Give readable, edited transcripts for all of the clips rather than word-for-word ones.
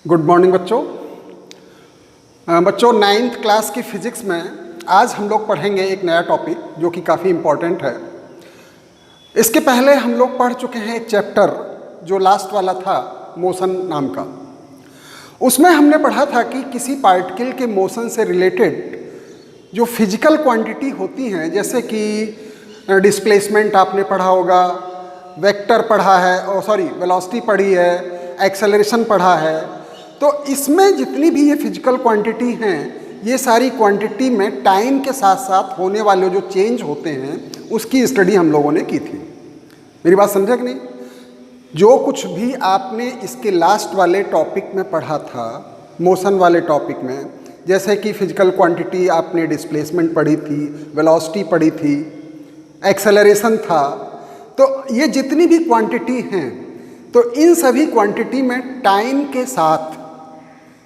Good morning बच्चों। बच्चों 9th class की फिजिक्स में आज हम लोग पढ़ेंगे एक नया टॉपिक जो कि काफ़ी इम्पोर्टेंट है। इसके पहले हम लोग पढ़ चुके हैं एक चैप्टर जो लास्ट वाला था मोशन नाम का। उसमें हमने पढ़ा था कि किसी पार्टिकल के मोशन से रिलेटेड जो फिजिकल क्वांटिटी होती हैं, जैसे कि डिस्प्लेसमेंट आपने पढ़ा होगा, वेक्टर पढ़ा है, वेलोसिटी पढ़ी है, एक्सेलरेशन पढ़ा है। तो इसमें जितनी भी ये फिजिकल क्वांटिटी हैं, ये सारी क्वांटिटी में टाइम के साथ साथ होने वाले जो चेंज होते हैं उसकी स्टडी हम लोगों ने की थी। मेरी बात समझा कि नहीं? जो कुछ भी आपने इसके लास्ट वाले टॉपिक में पढ़ा था, मोशन वाले टॉपिक में, जैसे कि फिजिकल क्वांटिटी आपने डिस्प्लेसमेंट पढ़ी थी, वेलोसिटी पढ़ी थी, एक्सेलरेशन था, तो ये जितनी भी क्वांटिटी हैं, तो इन सभी क्वांटिटी में टाइम के साथ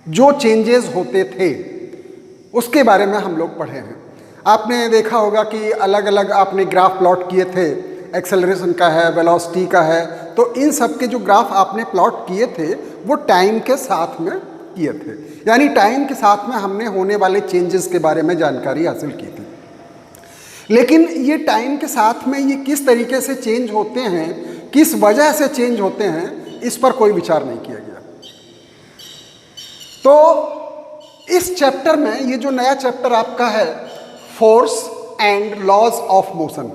जो चेंजेस होते थे उसके बारे में हम लोग पढ़े हैं। आपने देखा होगा कि अलग अलग आपने ग्राफ प्लॉट किए थे, एक्सेलरेशन का है, वेलोसिटी का है, तो इन सब के जो ग्राफ आपने प्लॉट किए थे वो टाइम के साथ में किए थे, यानी टाइम के साथ में हमने होने वाले चेंजेस के बारे में जानकारी हासिल की थी। लेकिन ये टाइम के साथ में ये किस तरीके से चेंज होते हैं, किस वजह से चेंज होते हैं, इस पर कोई विचार नहीं किया गया। तो इस चैप्टर में, ये जो नया चैप्टर आपका है force and laws of motion,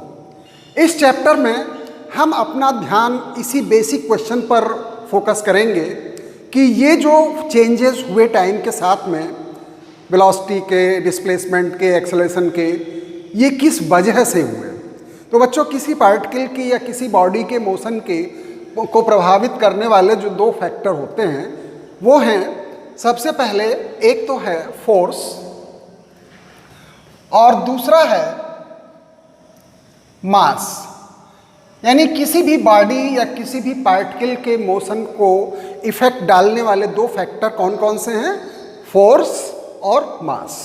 इस चैप्टर में हम अपना ध्यान इसी बेसिक क्वेश्चन पर फोकस करेंगे कि ये जो चेंजेस हुए टाइम के साथ में, वेलोसिटी के, डिस्प्लेसमेंट के, एक्सेलरेशन के, ये किस वजह से हुए। तो बच्चों, किसी पार्टिकल की या किसी बॉडी के मोशन के को प्रभावित करने वाले जो दो फैक्टर होते हैं वो हैं, सबसे पहले एक तो है फोर्स और दूसरा है मास। यानी किसी भी बॉडी या किसी भी पार्टिकल के मोशन को इफेक्ट डालने वाले दो फैक्टर कौन कौन से हैं? फोर्स और मास।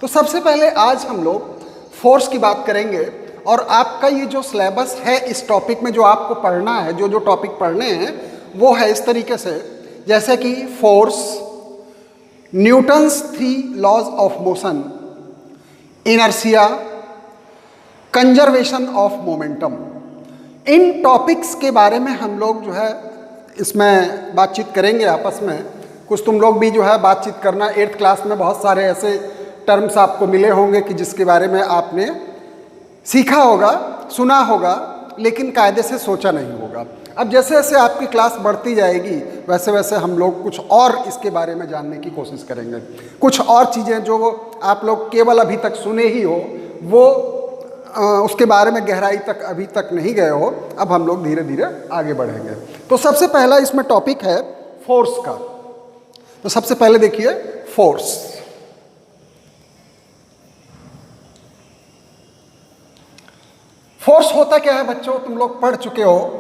तो सबसे पहले आज हम लोग फोर्स की बात करेंगे और आपका ये जो सिलेबस है इस टॉपिक में जो आपको पढ़ना है, जो टॉपिक पढ़ने हैं वो है इस तरीके से, जैसे कि force, Newton's 3 laws of motion, inertia, conservation of momentum. इन टॉपिक्स के बारे में हम लोग जो है इसमें बातचीत करेंगे आपस में। कुछ तुम लोग भी जो है बातचीत करना, 8th क्लास में बहुत सारे ऐसे टर्म्स आपको मिले होंगे कि जिसके बारे में आपने सीखा होगा, सुना होगा, लेकिन कायदे से सोचा नहीं होगा। अब जैसे जैसे आपकी क्लास बढ़ती जाएगी वैसे वैसे हम लोग कुछ और इसके बारे में जानने की कोशिश करेंगे। कुछ और चीज़ें जो आप लोग केवल अभी तक सुने ही हो, वो उसके बारे में गहराई तक अभी तक नहीं गए हो, अब हम लोग धीरे धीरे आगे बढ़ेंगे। तो सबसे पहला इसमें टॉपिक है फोर्स का। तो सबसे पहले देखिए फोर्स। फोर्स होता क्या है बच्चों? तुम लोग पढ़ चुके हो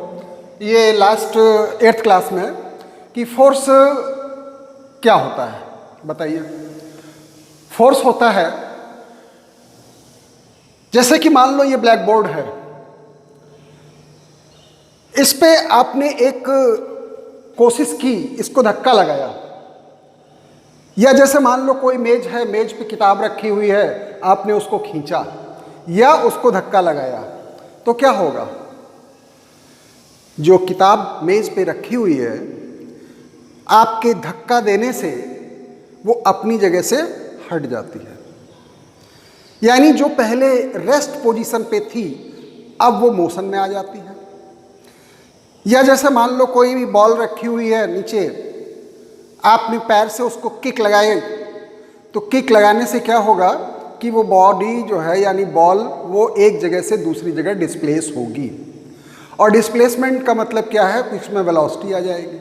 ये लास्ट 8th क्लास में कि फोर्स क्या होता है, बताइए। फोर्स होता है, जैसे कि मान लो ये ब्लैक बोर्ड है, इस पे आपने एक कोशिश की, इसको धक्का लगाया, या जैसे मान लो कोई मेज है, मेज पे किताब रखी हुई है, आपने उसको खींचा या उसको धक्का लगाया, तो क्या होगा? जो किताब मेज पे रखी हुई है, आपके धक्का देने से वो अपनी जगह से हट जाती है, यानी जो पहले रेस्ट पोजीशन पे थी अब वो मोशन में आ जाती है। या जैसे मान लो कोई भी बॉल रखी हुई है नीचे, आपने पैर से उसको किक लगाए, तो किक लगाने से क्या होगा कि वो बॉडी जो है, यानी बॉल, वो एक जगह से दूसरी जगह डिस्प्लेस होगी। और डिस्प्लेसमेंट का मतलब क्या है? इसमें वेलोसिटी आ जाएगी।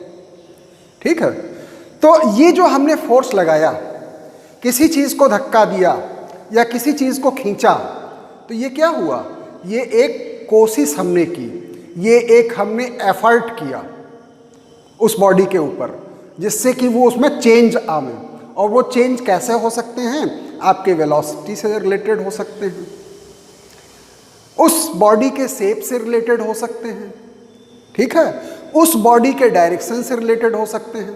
ठीक है, तो ये जो हमने फोर्स लगाया, किसी चीज़ को धक्का दिया या किसी चीज़ को खींचा, तो ये क्या हुआ? ये एक कोशिश हमने की, ये एक हमने एफर्ट किया उस बॉडी के ऊपर, जिससे कि वो उसमें चेंज आवे। और वो चेंज कैसे हो सकते हैं? आपके वेलोसिटी से रिलेटेड हो सकते हैं, उस बॉडी के शेप से रिलेटेड हो सकते हैं, ठीक है, उस बॉडी के डायरेक्शन से रिलेटेड हो सकते हैं।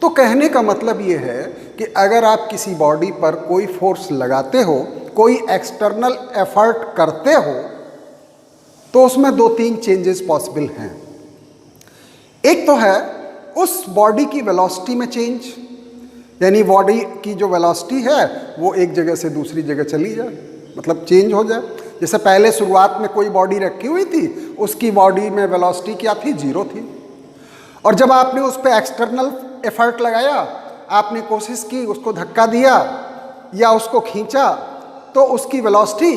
तो कहने का मतलब ये है कि अगर आप किसी बॉडी पर कोई फोर्स लगाते हो, कोई एक्सटर्नल एफर्ट करते हो, तो उसमें 2-3 चेंजेस पॉसिबल हैं। एक तो है उस बॉडी की वेलोसिटी में चेंज, यानी बॉडी की जो वेलोसिटी है वो एक जगह से दूसरी जगह चली जाए, मतलब चेंज हो जाए। जैसे पहले शुरुआत में कोई बॉडी रखी हुई थी, उसकी बॉडी में वेलोसिटी क्या थी, 0 थी, और जब आपने उस पर एक्सटर्नल एफर्ट लगाया, आपने कोशिश की, उसको धक्का दिया या उसको खींचा, तो उसकी वेलोसिटी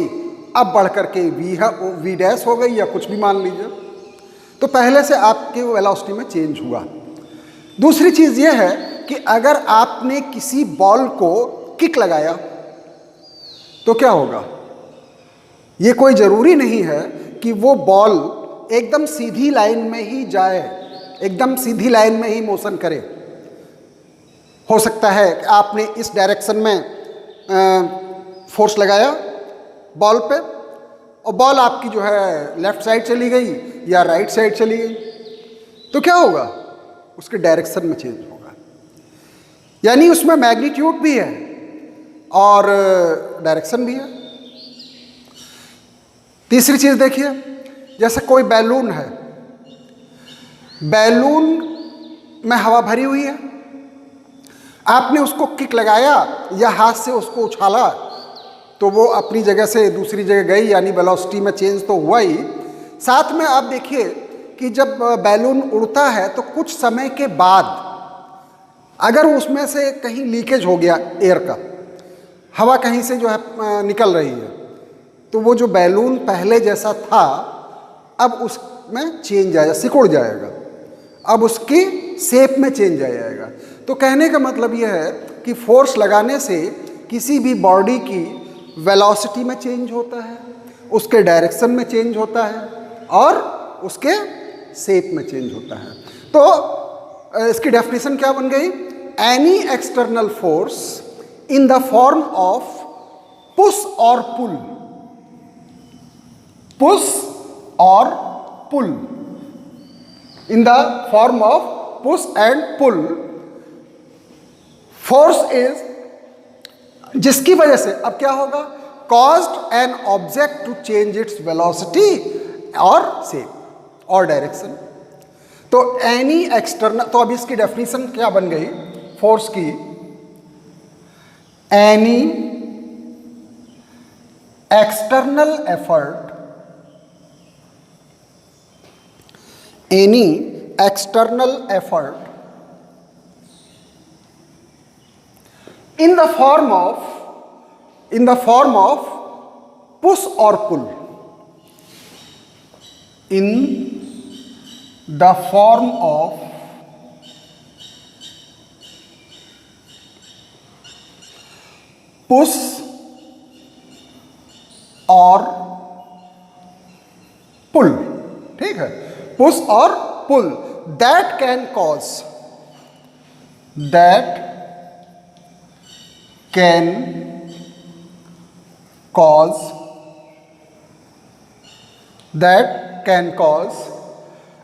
अब बढ़ करके वी डैश हो गई या कुछ भी मान लीजिए। तो पहले से आपके वेलोसिटी में चेंज हुआ। दूसरी चीज़ यह है कि अगर आपने किसी बॉल को किक लगाया तो क्या होगा। ये कोई ज़रूरी नहीं है कि वो बॉल एकदम सीधी लाइन में ही जाए, एकदम सीधी लाइन में ही मोशन करे। हो सकता है कि आपने इस डायरेक्शन में फोर्स लगाया बॉल पे, और बॉल आपकी जो है लेफ्ट साइड चली गई या राइट साइड चली गई, तो क्या होगा, उसके डायरेक्शन में चेंज होगा। यानी उसमें मैग्नीट्यूड भी है और डायरेक्शन भी है। तीसरी चीज़ देखिए, जैसे कोई बैलून है, बैलून में हवा भरी हुई है, आपने उसको किक लगाया या हाथ से उसको उछाला तो वो अपनी जगह से दूसरी जगह गई, यानी वेलोसिटी में चेंज तो हुआ ही। साथ में आप देखिए कि जब बैलून उड़ता है तो कुछ समय के बाद अगर उसमें से कहीं लीकेज हो गया, एयर का, हवा कहीं से जो है निकल रही है, तो वो जो बैलून पहले जैसा था अब उसमें चेंज आएगा, सिकुड़ जाएगा, अब उसकी शेप में चेंज आ जाएगा। तो कहने का मतलब यह है कि फोर्स लगाने से किसी भी बॉडी की वेलोसिटी में चेंज होता है, उसके डायरेक्शन में चेंज होता है और उसके शेप में चेंज होता है। तो इसकी डेफिनेशन क्या बन गई, any external force in the form of push और पुल, पुश और pull, in the form of push and pull, force is, जिसकी वजह से अब क्या होगा, caused an object to change its velocity और शेप और डायरेक्शन। तो एनी एक्सटर्नल, तो अब इसकी डेफिनेशन क्या बन गई फोर्स की, any external effort, any external effort in the form of push or pull, in the form of push or pull, ठीक है, push or pull, that can cause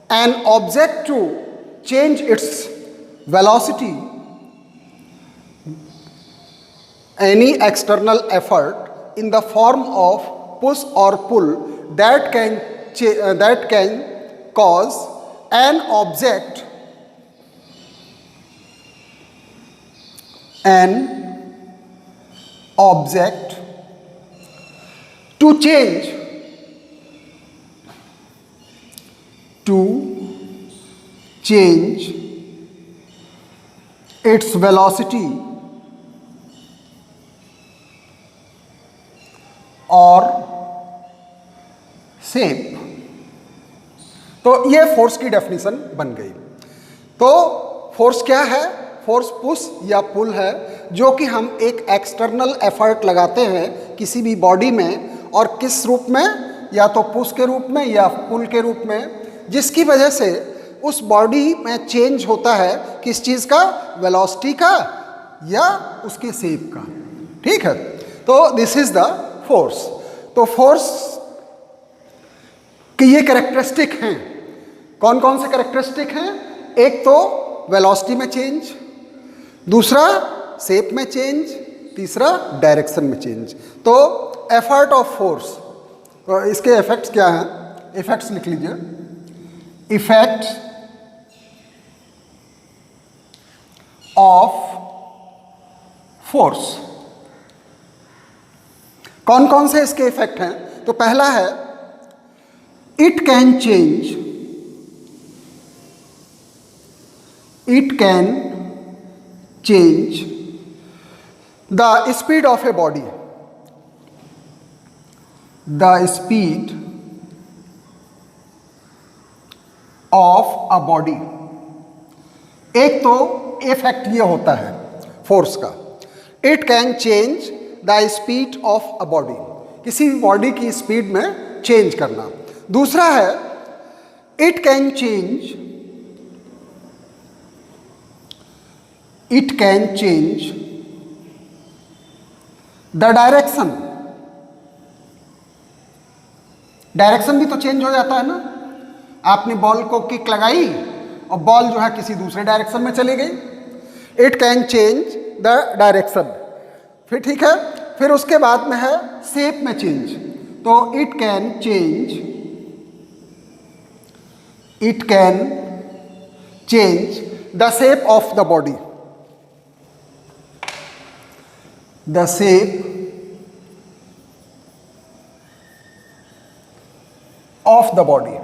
an object to change its velocity, any external effort in the form of push or pull that can cause an object to change its velocity और shape। तो ये force की definition बन गई। तो force क्या है, force push या पुल है, जो कि हम एक एक्सटर्नल एफर्ट लगाते हैं किसी भी बॉडी में, और किस रूप में, या तो पुश के रूप में या पुल के रूप में, जिसकी वजह से उस बॉडी में चेंज होता है, किस चीज़ का, वेलोसिटी का या उसके शेप का, ठीक है। तो दिस इज द फोर्स। तो फोर्स कि ये कैरेक्टरिस्टिक हैं, कौन कौन से कैरेक्टरिस्टिक हैं, एक तो वेलोसिटी में चेंज, दूसरा शेप में चेंज, तीसरा डायरेक्शन में चेंज। तो एफर्ट ऑफ फोर्स, तो इसके इफेक्ट्स क्या हैं? इफेक्ट्स लिख लीजिए। इफेक्ट ऑफ फोर्स, कौन कौन से इसके इफेक्ट हैं? तो पहला है it can change, it can change the speed of a body, the speed of a body. एक तो इफेक्ट ये होता है फोर्स का, it can change the speed of a body, किसी बॉडी की स्पीड में चेंज करना। दूसरा है it can change, it can change the direction. Direction भी तो चेंज हो जाता है ना, आपने बॉल को किक लगाई और बॉल जो है किसी दूसरे डायरेक्शन में चली गई। It can change the direction. फिर ठीक है, फिर उसके बाद में है शेप में चेंज, तो it can change, it can change the shape of the body, the shape of the body.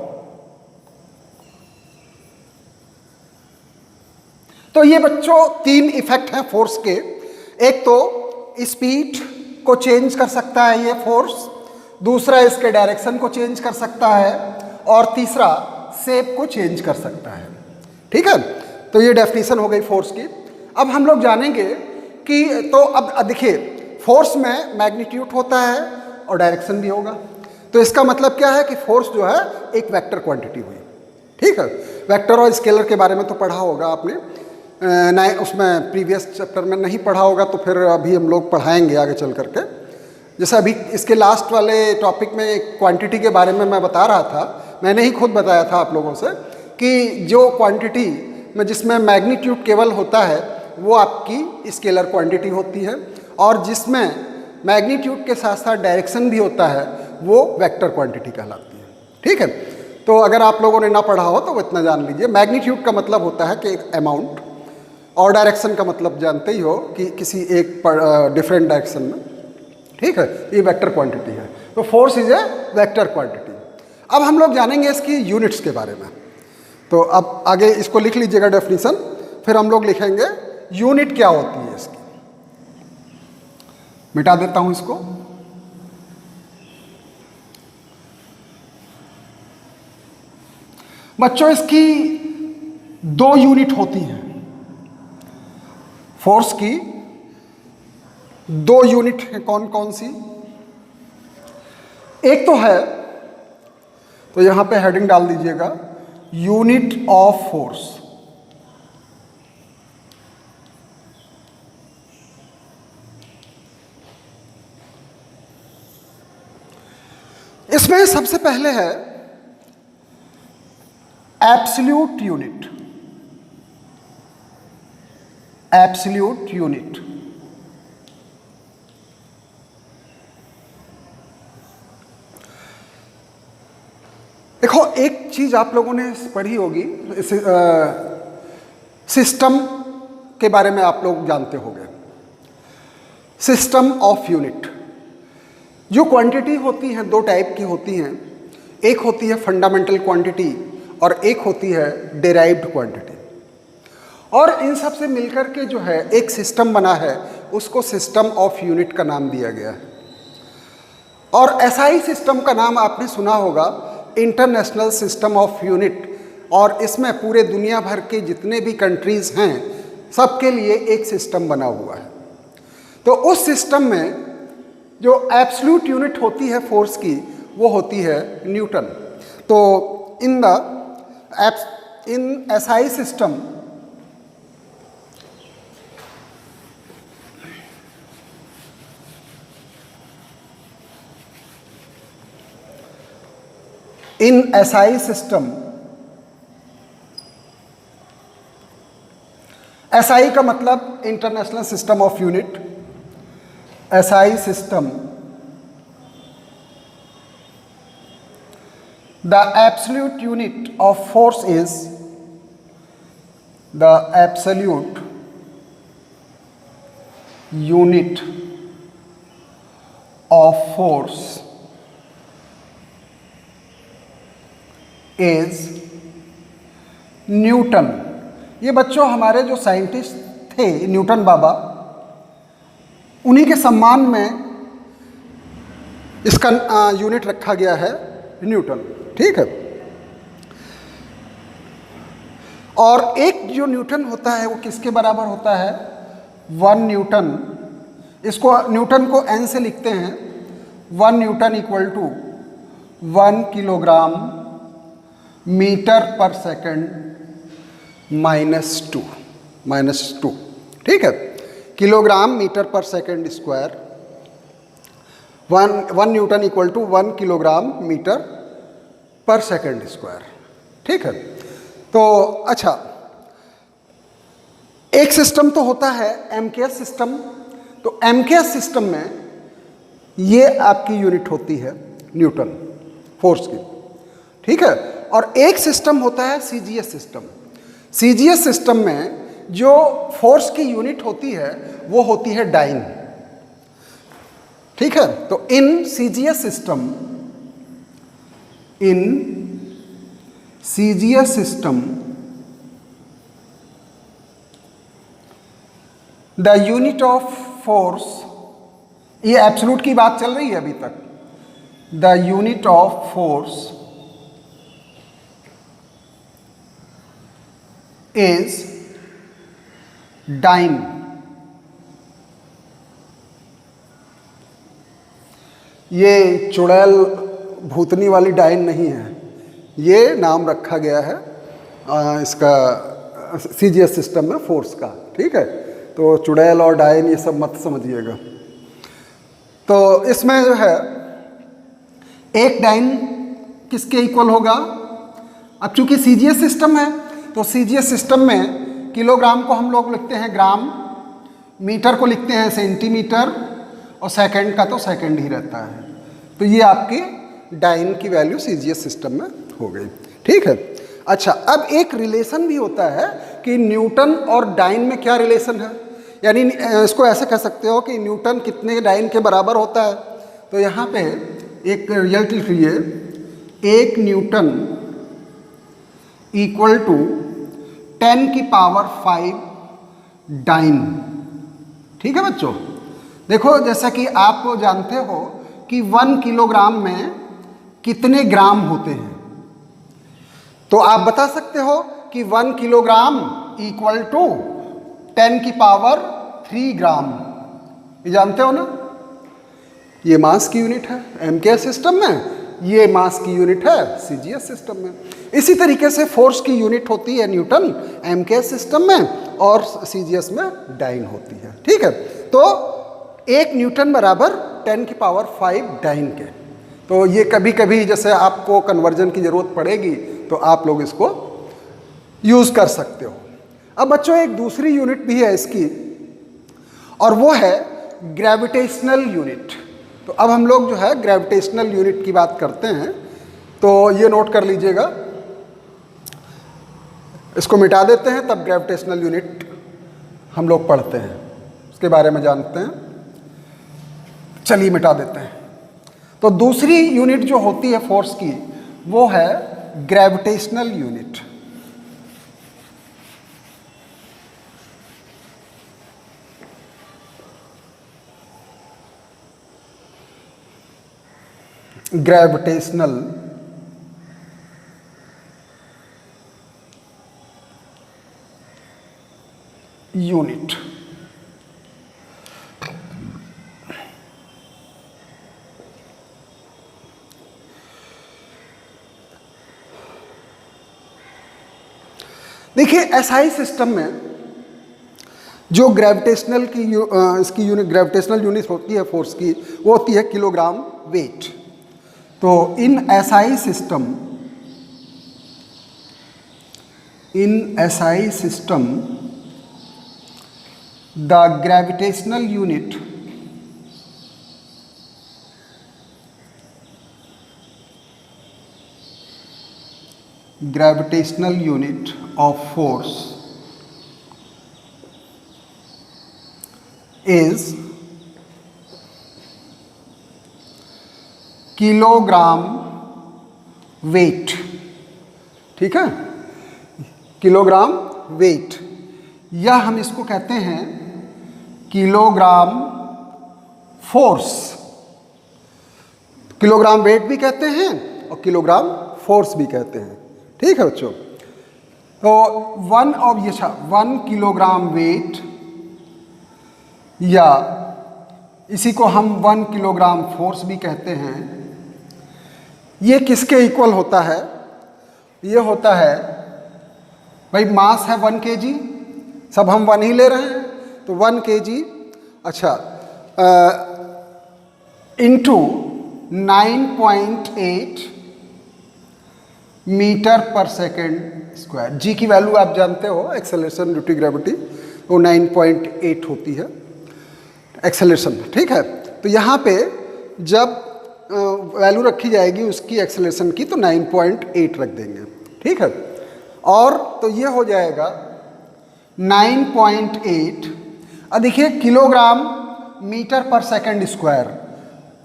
तो ये बच्चों तीन इफेक्ट हैं फोर्स के। एक तो स्पीड को चेंज कर सकता है ये फोर्स, दूसरा इसके डायरेक्शन को चेंज कर सकता है, और तीसरा शेप को चेंज कर सकता है। ठीक है, तो ये डेफिनेशन हो गई फोर्स की। अब हम लोग जानेंगे कि तो अब देखिए फोर्स में मैग्नीट्यूड होता है और डायरेक्शन भी होगा। तो इसका मतलब क्या है कि फोर्स जो है एक वेक्टर क्वांटिटी हुई। ठीक है, वेक्टर और स्केलर के बारे में तो पढ़ा होगा आपने, नहीं उसमें प्रीवियस चैप्टर में नहीं पढ़ा होगा, तो फिर अभी हम लोग पढ़ाएंगे आगे चल करके। जैसे अभी इसके लास्ट वाले टॉपिक में क्वांटिटी के बारे में मैं बता रहा था, मैंने ही खुद बताया था आप लोगों से कि जो क्वांटिटी में जिसमें मैग्नीट्यूड केवल होता है वो आपकी स्केलर क्वांटिटी होती है, और जिसमें मैग्नीट्यूड के साथ साथ डायरेक्शन भी होता है वो वेक्टर क्वांटिटी कहलाती है। ठीक है, तो अगर आप लोगों ने ना पढ़ा हो तो वो इतना जान लीजिए, मैग्नीट्यूड का मतलब होता है कि एक अमाउंट, और डायरेक्शन का मतलब जानते ही हो कि किसी एक डिफरेंट डायरेक्शन में। ठीक है, ये वेक्टर क्वांटिटी है। तो force is a vector quantity. अब हम लोग जानेंगे इसकी यूनिट्स के बारे में। तो अब आगे इसको लिख लीजिएगा डेफिनेशन, फिर हम लोग लिखेंगे यूनिट क्या होती है इसकी। मिटा देता हूं इसको। बच्चों इसकी दो यूनिट होती हैं, फोर्स की दो यूनिट है। कौन कौन सी? एक तो है, तो यहां पे हेडिंग डाल दीजिएगा, यूनिट ऑफ फोर्स। इसमें सबसे पहले है एब्सोल्यूट यूनिट, एब्सोल्यूट यूनिट। देखो एक चीज आप लोगों ने पढ़ी होगी, सिस्टम के बारे में आप लोग जानते होंगे, सिस्टम ऑफ यूनिट। जो क्वांटिटी होती हैं दो टाइप की होती हैं, एक होती है फंडामेंटल क्वांटिटी और एक होती है डेराइव्ड क्वांटिटी। और इन सब से मिलकर के जो है एक सिस्टम बना है, उसको सिस्टम ऑफ यूनिट का नाम दिया गया है। और ऐसा ही सिस्टम का नाम आपने सुना होगा, इंटरनेशनल सिस्टम ऑफ यूनिट। और इसमें पूरे दुनिया भर के जितने भी कंट्रीज़ हैं सबके लिए एक सिस्टम बना हुआ है। तो उस सिस्टम में जो एब्सोल्यूट यूनिट होती है फोर्स की, वो होती है न्यूटन। तो in SI system, in SI system SI का मतलब international system of unit, SI system, the absolute unit of force is, the absolute unit of force is Newton. ये बच्चों हमारे जो साइंटिस्ट थे न्यूटन बाबा, उन्हीं के सम्मान में इसका यूनिट रखा गया है न्यूटन, ठीक है। और एक जो न्यूटन होता है वो किसके बराबर होता है? 1 न्यूटन। इसको न्यूटन को n से लिखते हैं। 1 newton equal to 1 kilogram metre per second -2, ठीक है। Kilogram metre per second square, 1 newton equal to 1 kilogram metre per second square, ठीक है। तो अच्छा, एक सिस्टम तो होता है MKS सिस्टम। तो MKS सिस्टम में ये आपकी यूनिट होती है न्यूटन फोर्स की, ठीक है। और एक सिस्टम होता है CGS सिस्टम। CGS सिस्टम में जो फोर्स की यूनिट होती है वो होती है डाइन, ठीक है। तो in CGS system, the unit of force, ये एब्सोल्यूट की बात चल रही है अभी तक, the unit of force is dyne. ये चुड़ैल भूतनी वाली डाइन नहीं है, ये नाम रखा गया है इसका CGS सिस्टम में फोर्स का, ठीक है। तो चुड़ैल और डाइन ये सब मत समझिएगा। तो इसमें जो है एक डाइन किसके इक्वल होगा? अब चूंकि CGS सिस्टम है तो CGS सिस्टम में किलोग्राम को हम लोग लिखते हैं ग्राम, मीटर को लिखते हैं सेंटीमीटर, और सेकंड का तो सेकंड ही रहता है। तो ये आपकी डाइन की वैल्यू CGS सिस्टम में हो गई, ठीक है। अच्छा, अब एक रिलेशन भी होता है कि न्यूटन और डाइन में क्या रिलेशन है, यानी इसको ऐसे कह सकते हो कि न्यूटन कितने डाइन के बराबर होता है। तो यहाँ पे एक रिजल्ट लिखिए, 1 न्यूटन इक्वल टू 10 की पावर 5 डाइन, ठीक है बच्चों। देखो, जैसा कि आप जानते हो कि 1 किलोग्राम में कितने ग्राम होते हैं, तो आप बता सकते हो कि 1 किलोग्राम इक्वल टू 10 की पावर 3 ग्राम। ये जानते हो ना, ये मास की यूनिट है MKS सिस्टम में, ये मास की यूनिट है CGS सिस्टम में। इसी तरीके से फोर्स की यूनिट होती है न्यूटन MKS सिस्टम में, और CGS में डाइन होती है, ठीक है। तो 1 न्यूटन बराबर 10 की पावर 5 डाइन के। तो ये कभी कभी जैसे आपको कन्वर्जन की ज़रूरत पड़ेगी तो आप लोग इसको यूज़ कर सकते हो। अब बच्चों एक दूसरी यूनिट भी है इसकी, और वो है ग्रेविटेशनल यूनिट। तो अब हम लोग जो है ग्रेविटेशनल यूनिट की बात करते हैं, तो ये नोट कर लीजिएगा, इसको मिटा देते हैं, तब ग्रेविटेशनल यूनिट हम लोग पढ़ते हैं, उसके बारे में जानते हैं। चलिए मिटा देते हैं। तो दूसरी यूनिट जो होती है फोर्स की वो है ग्रेविटेशनल यूनिट। ग्रेविटेशनल यूनिट, देखिए SI सिस्टम में जो ग्रेविटेशनल की इसकी यूनिट, ग्रेविटेशनल यूनिट होती है फोर्स की, वो होती है किलोग्राम वेट। तो इन SI system the gravitational unit of force is kilogram weight. ठीक है, किलोग्राम वेट, या हम इसको कहते हैं किलोग्राम फोर्स। किलोग्राम वेट भी कहते हैं और किलोग्राम फोर्स भी कहते हैं। ठीक है बच्चों, तो 1 किलोग्राम वेट, या इसी को हम 1 किलोग्राम फोर्स भी कहते हैं, ये किसके इक्वल होता है? ये होता है भाई, मास है 1 kg, सब हम 1 ही ले रहे हैं, तो 1 kg, अच्छा, इंटू 9.8 मीटर पर सेकेंड स्क्वायर। जी की वैल्यू आप जानते हो, एक्सेलरेशन ड्यू टू ग्रेविटी, वो 9.8 होती है एक्सेलरेशन। ठीक है, तो यहाँ पे जब वैल्यू रखी जाएगी उसकी एक्सेलरेशन की, तो 9.8 रख देंगे। ठीक है, और तो ये हो जाएगा 9.8। अब देखिए, किलोग्राम मीटर पर सेकेंड स्क्वायर,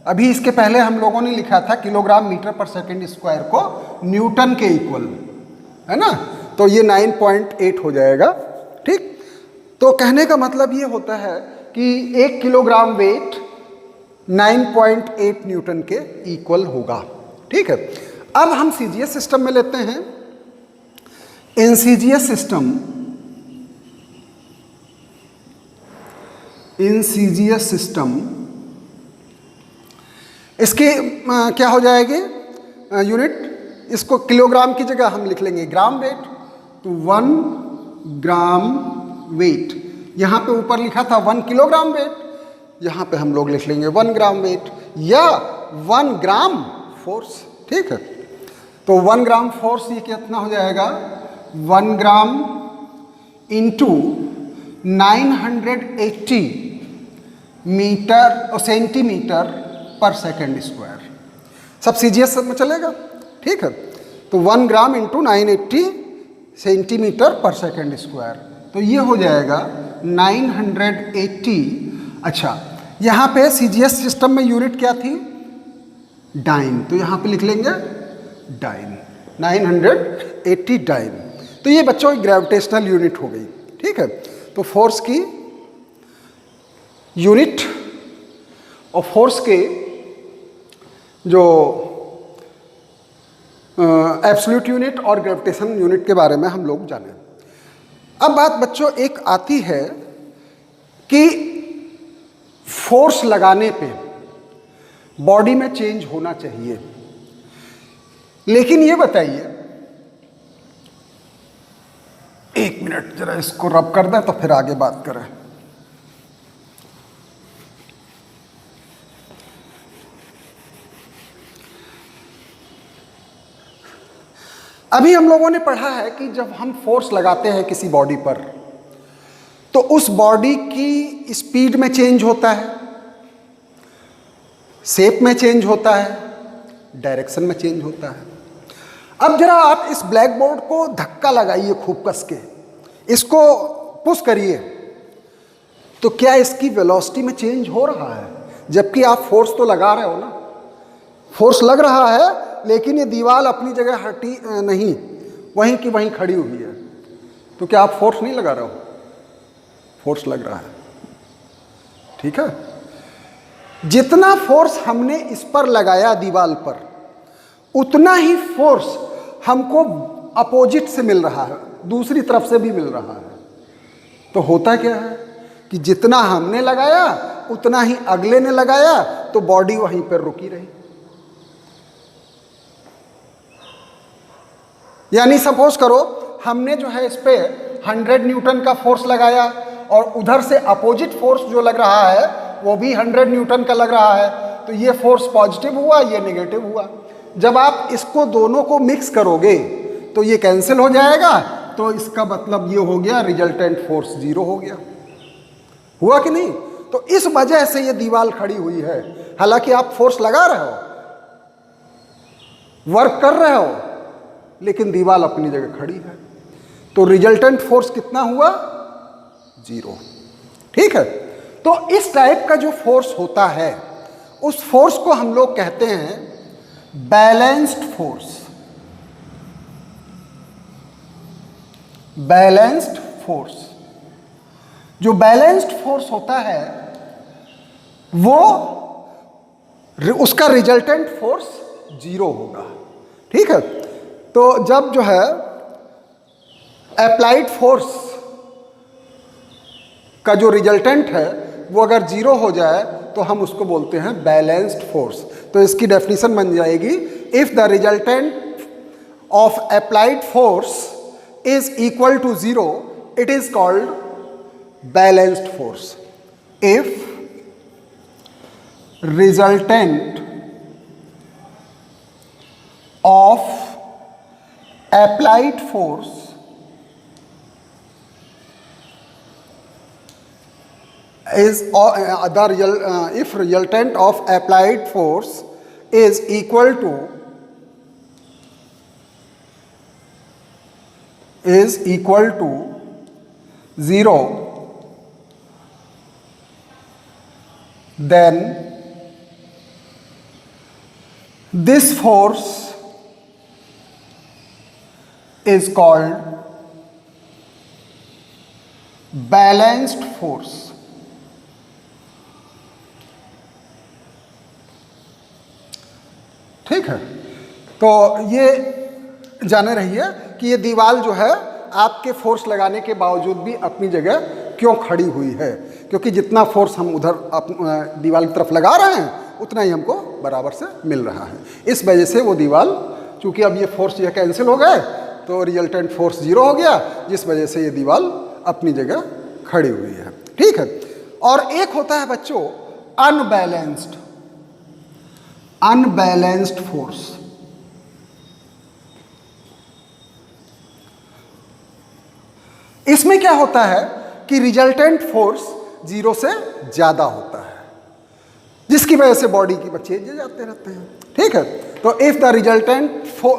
अभी इसके पहले हम लोगों ने लिखा था किलोग्राम मीटर पर सेकेंड स्क्वायर को न्यूटन के इक्वल, है ना, तो ये 9.8 हो जाएगा। ठीक, तो कहने का मतलब ये होता है कि 1 किलोग्राम वेट 9.8 न्यूटन के इक्वल होगा। ठीक है, अब हम सीजीएस सिस्टम में लेते हैं। इन सीजीएस सिस्टम इसके क्या हो जाएंगे यूनिट? इसको किलोग्राम की जगह हम लिख लेंगे ग्राम वेट, तो 1 ग्राम वेट, यहाँ पे ऊपर लिखा था 1 किलोग्राम वेट, यहाँ पे हम लोग लिख लेंगे 1 ग्राम वेट, या 1 ग्राम फोर्स। ठीक है, तो 1 ग्राम फोर्स ये कितना हो जाएगा? 1 ग्राम इंटू 980 मीटर और सेंटीमीटर पर सेकेंड स्क्वायर, सब सीजीएस में चलेगा। ठीक है, तो 1 ग्राम इंटू 980 सेंटीमीटर पर सेकेंड स्क्वायर, तो ये हो जाएगा 980। अच्छा, यहाँ पे सीजीएस सिस्टम में यूनिट क्या थी? डाइन, तो यहाँ पे लिख लेंगे डाइन, 980 डाइन। तो ये बच्चों ग्रेविटेशनल यूनिट हो गई। ठीक है, तो फोर्स की यूनिट और फोर्स के जो एब्सोल्यूट यूनिट और ग्रेविटेशन यूनिट के बारे में हम लोग जाने। अब बात बच्चों एक आती है कि फोर्स लगाने पे बॉडी में चेंज होना चाहिए, लेकिन ये बताइए, 1 मिनट जरा इसको रब कर दें तो फिर आगे बात करें। अभी हम लोगों ने पढ़ा है कि जब हम फोर्स लगाते हैं किसी बॉडी पर, तो उस बॉडी की स्पीड में चेंज होता है, शेप में चेंज होता है, डायरेक्शन में चेंज होता है। अब जरा आप इस ब्लैक बोर्ड को धक्का लगाइए खूब कस के, इसको पुश करिए, तो क्या इसकी वेलोसिटी में चेंज हो रहा है? जबकि आप फोर्स तो लगा रहे हो ना, फोर्स लग रहा है, लेकिन ये दीवार अपनी जगह हटी नहीं, वहीं की वहीं खड़ी हुई है, तो क्या आप फोर्स नहीं लगा रहे हो? फोर्स लग रहा है। ठीक है, जितना फोर्स हमने इस पर लगाया दीवार पर, उतना ही फोर्स हमको अपोजिट से मिल रहा है, दूसरी तरफ से भी मिल रहा है। तो होता क्या है कि जितना हमने लगाया उतना ही अगले ने लगाया, तो बॉडी वहीं पर रुकी रही। यानी सपोज करो हमने जो है इस पे 100 न्यूटन का फोर्स लगाया, और उधर से अपोजिट फोर्स जो लग रहा है वो भी 100 न्यूटन का लग रहा है, तो ये फोर्स पॉजिटिव हुआ, ये नेगेटिव हुआ। जब आप इसको दोनों को मिक्स करोगे तो ये कैंसिल हो जाएगा, तो इसका मतलब ये हो गया रिजल्टेंट फोर्स 0 हो गया। हुआ कि नहीं? तो इस वजह से ये दीवार खड़ी हुई है। हालांकि आप फोर्स लगा रहे हो, वर्क कर रहे हो, लेकिन दीवार अपनी जगह खड़ी है। तो रिजल्टेंट फोर्स कितना हुआ? 0। ठीक है। तो इस टाइप का जो फोर्स होता है, उस फोर्स को हम लोग कहते हैं बैलेंस्ड फोर्स। Balanced force. जो बैलेंस्ड फोर्स होता है वो उसका रिजल्टेंट फोर्स 0 होगा। ठीक है। तो जब जो है अप्लाइड फोर्स का जो रिजल्टेंट है वो अगर 0 हो जाए तो हम उसको बोलते हैं बैलेंस्ड फोर्स। तो इसकी डेफिनेशन बन जाएगी, if the resultant of applied force is equal to 0, it is called balanced force. If resultant of applied force is if resultant of applied force is equal to 0, then this force is called balanced force. ठीक है। तो ये जाने रहिए कि ये दीवार जो है आपके फोर्स लगाने के बावजूद भी अपनी जगह क्यों खड़ी हुई है, क्योंकि जितना फोर्स हम उधर दीवार की तरफ लगा रहे हैं उतना ही हमको बराबर से मिल रहा है। इस वजह से वो दीवार, चूंकि अब ये फोर्स जो है कैंसिल हो गए तो रिजल्टेंट फोर्स 0 हो गया, जिस वजह से ये दीवार अपनी जगह खड़ी हुई है। ठीक है। और एक होता है बच्चों अनबैलेंस्ड फोर्स। इसमें क्या होता है कि रिजल्टेंट फोर्स 0 से ज्यादा होता है, जिसकी वजह से बॉडी की चेंज जाते रहते हैं। ठीक है। तो if the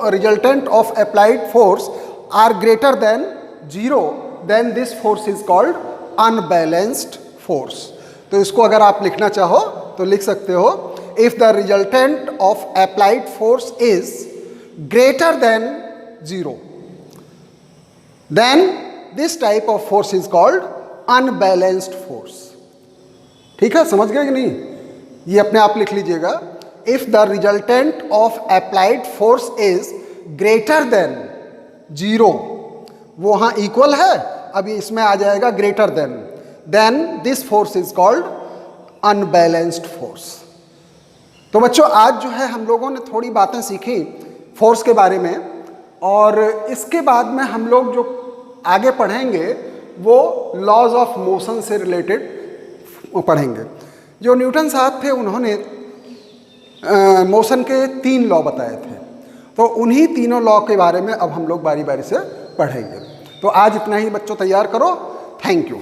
resultant of applied force are greater than 0, then this force is called unbalanced force. तो इसको अगर आप लिखना चाहो तो लिख सकते हो, if the resultant of applied force is greater than 0, then this type of force is called unbalanced force. ठीक है, समझ गए कि नहीं? ये अपने आप लिख लीजिएगा, if the resultant of applied force is greater than 0, वो वहां इक्वल है, अभी इसमें आ जाएगा greater than this force is called unbalanced force. तो बच्चों आज जो है हम लोगों ने थोड़ी बातें सीखी फोर्स के बारे में, और इसके बाद में हम लोग जो आगे पढ़ेंगे वो लॉज ऑफ मोशन से रिलेटेड पढ़ेंगे। जो न्यूटन साहब थे उन्होंने मोशन के 3 लॉ बताए थे, तो उन्हीं तीनों लॉ के बारे में अब हम लोग बारी बारी से पढ़ेंगे। तो आज इतना ही बच्चों, तैयार करो। Thank you.